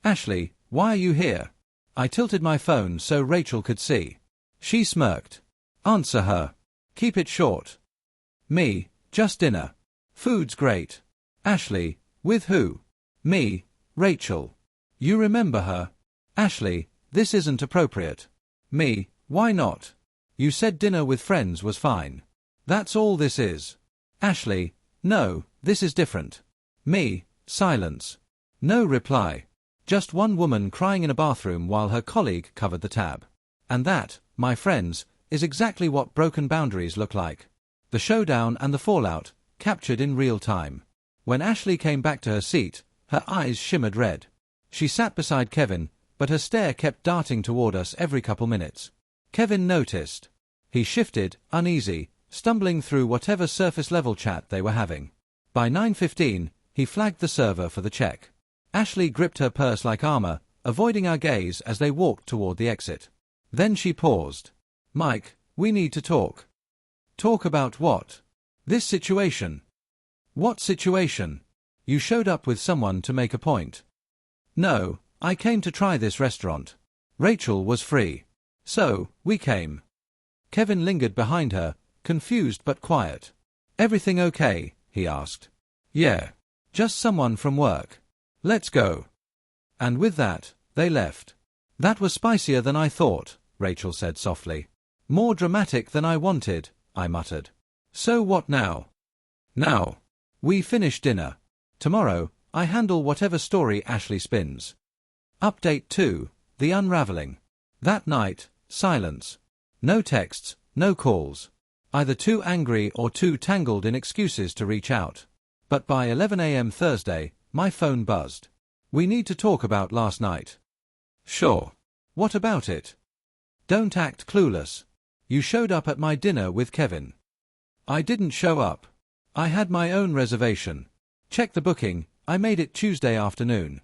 Ashley, why are you here? I tilted my phone so Rachel could see. She smirked. Answer her. Keep it short. Me, just dinner. Food's great. Ashley, with who? Me, Rachel. You remember her? Ashley, this isn't appropriate. Me, why not? You said dinner with friends was fine. That's all this is. Ashley, no, this is different. Me, silence. No reply. Just one woman crying in a bathroom while her colleague covered the tab. And that, my friends, is exactly what broken boundaries look like. The showdown and the fallout, captured in real time. When Ashley came back to her seat, her eyes shimmered red. She sat beside Kevin, but her stare kept darting toward us every couple minutes. Kevin noticed. He shifted, uneasy, stumbling through whatever surface-level chat they were having. By 9:15, he flagged the server for the check. Ashley gripped her purse like armor, avoiding our gaze as they walked toward the exit. Then she paused. Mike, we need to talk. Talk about what? This situation. What situation? You showed up with someone to make a point. No, I came to try this restaurant. Rachel was free. So, we came. Kevin lingered behind her, confused but quiet. Everything okay? He asked. Yeah. Just someone from work. Let's go. And with that, they left. That was spicier than I thought, Rachel said softly. More dramatic than I wanted, I muttered. So what now? Now. We finish dinner. Tomorrow, I handle whatever story Ashley spins. Update 2, the unraveling. That night, silence. No texts, no calls. Either too angry or too tangled in excuses to reach out. But by 11 a.m. Thursday, my phone buzzed. We need to talk about last night. Sure. What about it? Don't act clueless. You showed up at my dinner with Kevin. I didn't show up. I had my own reservation. Check the booking, I made it Tuesday afternoon.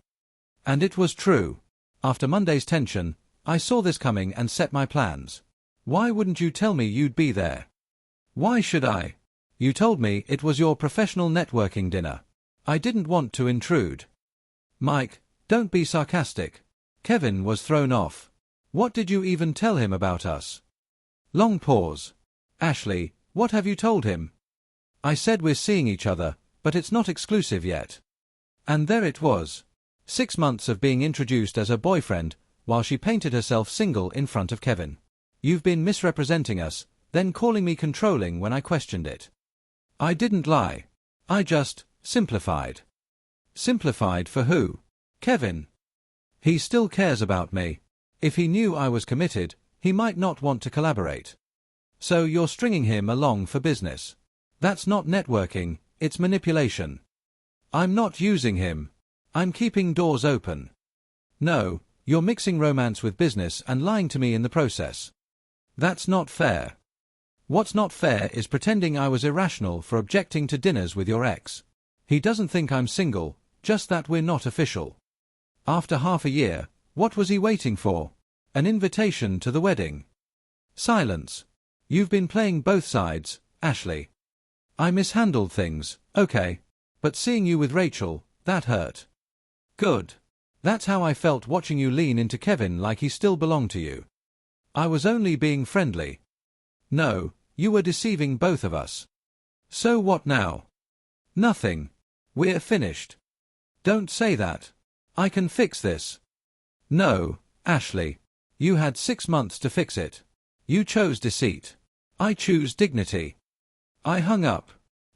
And it was true. After Monday's tension, I saw this coming and set my plans. Why wouldn't you tell me you'd be there? Why should I? You told me it was your professional networking dinner. I didn't want to intrude. Mike, don't be sarcastic. Kevin was thrown off. What did you even tell him about us? Long pause. Ashley, what have you told him? I said we're seeing each other, but it's not exclusive yet. And there it was. 6 months of being introduced as her boyfriend, while she painted herself single in front of Kevin. You've been misrepresenting us, then calling me controlling when I questioned it. I didn't lie. I just simplified. Simplified for who? Kevin. He still cares about me. If he knew I was committed, he might not want to collaborate. So you're stringing him along for business. That's not networking, it's manipulation. I'm not using him. I'm keeping doors open. No, you're mixing romance with business and lying to me in the process. That's not fair. What's not fair is pretending I was irrational for objecting to dinners with your ex. He doesn't think I'm single, just that we're not official. After half a year, what was he waiting for? An invitation to the wedding. Silence. You've been playing both sides, Ashley. I mishandled things, okay. But seeing you with Rachel, that hurt. Good. That's how I felt watching you lean into Kevin like he still belonged to you. I was only being friendly. No, you were deceiving both of us. So what now? Nothing. We're finished. Don't say that. I can fix this. No, Ashley. You had 6 months to fix it. You chose deceit. I choose dignity. I hung up.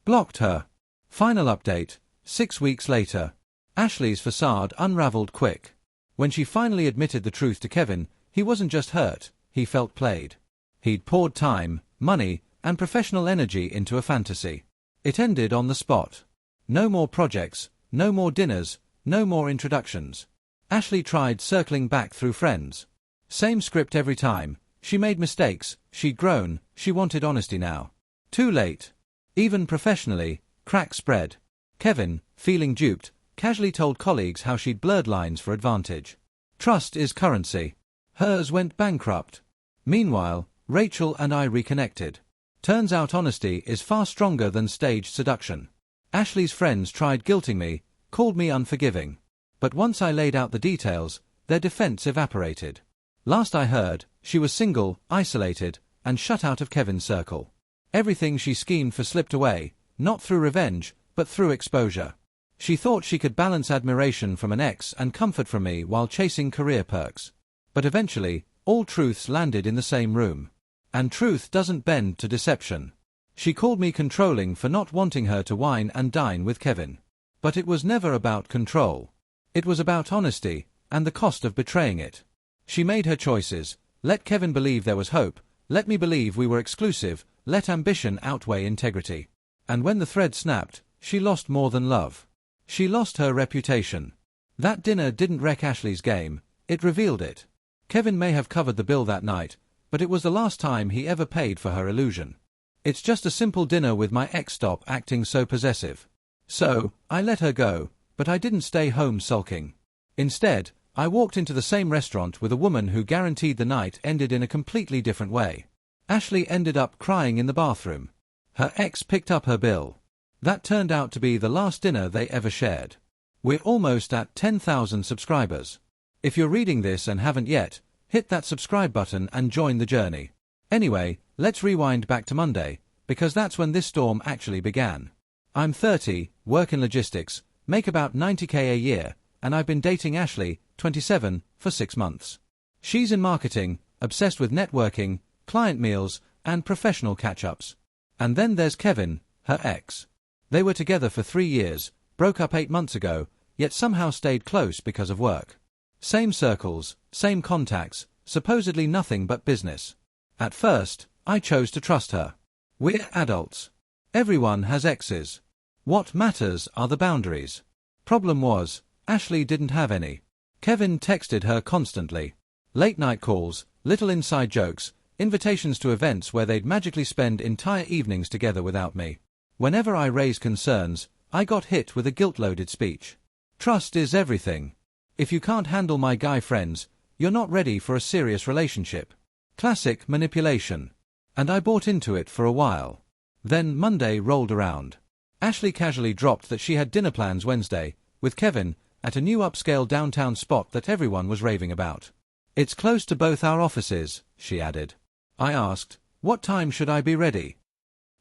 Blocked her. Final update, 6 weeks later. Ashley's facade unraveled quick. When she finally admitted the truth to Kevin, he wasn't just hurt, he felt played. He'd poured time, money, and professional energy into a fantasy. It ended on the spot. No more projects, no more dinners, no more introductions. Ashley tried circling back through friends. Same script every time. She made mistakes, she'd grown, she wanted honesty now. Too late. Even professionally, cracks spread. Kevin, feeling duped, casually told colleagues how she'd blurred lines for advantage. Trust is currency. Hers went bankrupt. Meanwhile, Rachel and I reconnected. Turns out honesty is far stronger than staged seduction. Ashley's friends tried guilting me, called me unforgiving. But once I laid out the details, their defense evaporated. Last I heard, she was single, isolated, and shut out of Kevin's circle. Everything she schemed for slipped away, not through revenge, but through exposure. She thought she could balance admiration from an ex and comfort from me while chasing career perks. But eventually, all truths landed in the same room. And truth doesn't bend to deception. She called me controlling for not wanting her to wine and dine with Kevin. But it was never about control. It was about honesty, and the cost of betraying it. She made her choices, let Kevin believe there was hope, let me believe we were exclusive, let ambition outweigh integrity. And when the thread snapped, she lost more than love. She lost her reputation. That dinner didn't wreck Ashley's game, it revealed it. Kevin may have covered the bill that night, but it was the last time he ever paid for her illusion. It's just a simple dinner with my ex. Stop acting so possessive. So, I let her go, but I didn't stay home sulking. Instead, I walked into the same restaurant with a woman who guaranteed the night ended in a completely different way. Ashley ended up crying in the bathroom. Her ex picked up her bill. That turned out to be the last dinner they ever shared. We're almost at 10,000 subscribers. If you're reading this and haven't yet, hit that subscribe button and join the journey. Anyway, let's rewind back to Monday, because that's when this storm actually began. I'm 30, work in logistics, make about $90K a year, and I've been dating Ashley, 27, for 6 months. She's in marketing, obsessed with networking, client meals, and professional catch-ups. And then there's Kevin, her ex. They were together for 3 years, broke up 8 months ago, yet somehow stayed close because of work. Same circles, same contacts, supposedly nothing but business. At first, I chose to trust her. We're adults. Everyone has exes. What matters are the boundaries. Problem was, Ashley didn't have any. Kevin texted her constantly. Late-night calls, little inside jokes, invitations to events where they'd magically spend entire evenings together without me. Whenever I raised concerns, I got hit with a guilt-loaded speech. Trust is everything. If you can't handle my guy friends, you're not ready for a serious relationship. Classic manipulation. And I bought into it for a while. Then Monday rolled around. Ashley casually dropped that she had dinner plans Wednesday, with Kevin, at a new upscale downtown spot that everyone was raving about. It's close to both our offices, she added. I asked, what time should I be ready?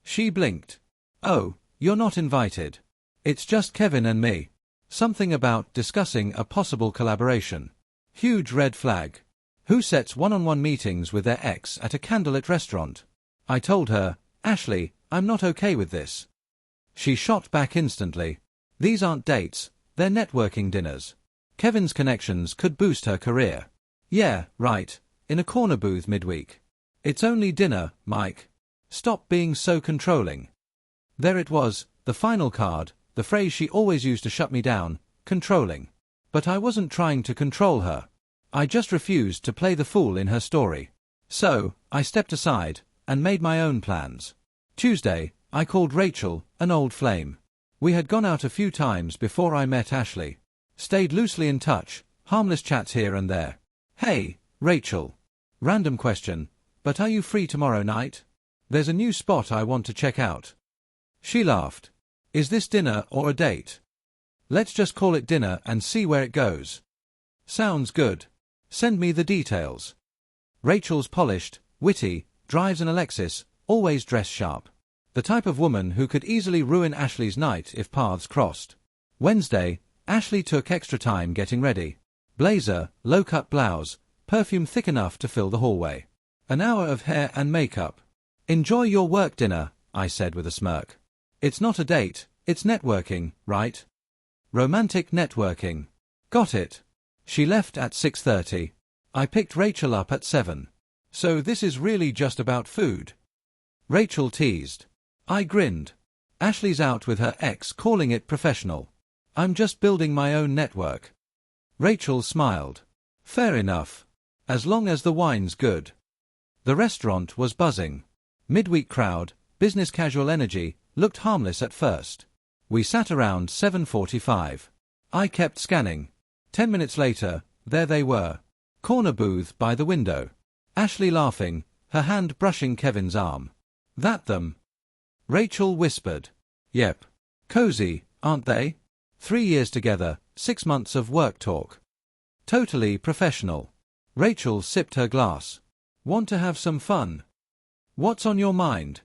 She blinked. Oh, you're not invited. It's just Kevin and me. Something about discussing a possible collaboration. Huge red flag. Who sets one-on-one meetings with their ex at a candlelit restaurant? I told her, Ashley, I'm not okay with this. She shot back instantly. These aren't dates, they're networking dinners. Kevin's connections could boost her career. Yeah, right, in a corner booth midweek. It's only dinner, Mike. Stop being so controlling. There it was, the final card, the phrase she always used to shut me down, controlling. But I wasn't trying to control her. I just refused to play the fool in her story. So, I stepped aside, and made my own plans. Tuesday, I called Rachel, an old flame. We had gone out a few times before I met Ashley. Stayed loosely in touch, harmless chats here and there. Hey, Rachel. Random question, but are you free tomorrow night? There's a new spot I want to check out. She laughed. Is this dinner or a date? Let's just call it dinner and see where it goes. Sounds good. Send me the details. Rachel's polished, witty, drives an Alexis, always dressed sharp. The type of woman who could easily ruin Ashley's night if paths crossed. Wednesday, Ashley took extra time getting ready. Blazer, low-cut blouse, perfume thick enough to fill the hallway. An hour of hair and makeup. Enjoy your work dinner, I said with a smirk. It's not a date, it's networking, right? Romantic networking. Got it. She left at 6:30. I picked Rachel up at 7. So this is really just about food? Rachel teased. I grinned. Ashley's out with her ex calling it professional. I'm just building my own network. Rachel smiled. Fair enough. As long as the wine's good. The restaurant was buzzing. Midweek crowd, business casual energy, looked harmless at first. We sat around 7:45. I kept scanning. 10 minutes later, there they were. Corner booth by the window. Ashley laughing, her hand brushing Kevin's arm. That them? Rachel whispered. Yep. Cozy, aren't they? 3 years together, 6 months of work talk. Totally professional. Rachel sipped her glass. Want to have some fun? What's on your mind?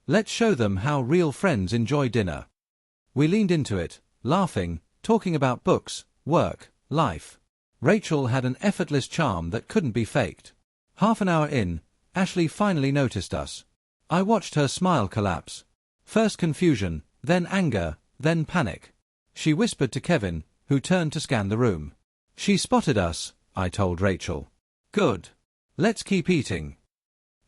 Let's show them how real friends enjoy dinner. We leaned into it, laughing, talking about books, work, life. Rachel had an effortless charm that couldn't be faked. Half an hour in, Ashley finally noticed us. I watched her smile collapse. First confusion, then anger, then panic. She whispered to Kevin, who turned to scan the room. She spotted us, I told Rachel. Good. Let's keep eating.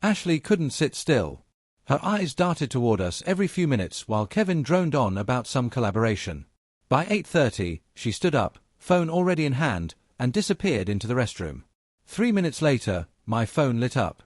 Ashley couldn't sit still. Her eyes darted toward us every few minutes while Kevin droned on about some collaboration. By 8:30, she stood up, phone already in hand, and disappeared into the restroom. 3 minutes later, my phone lit up.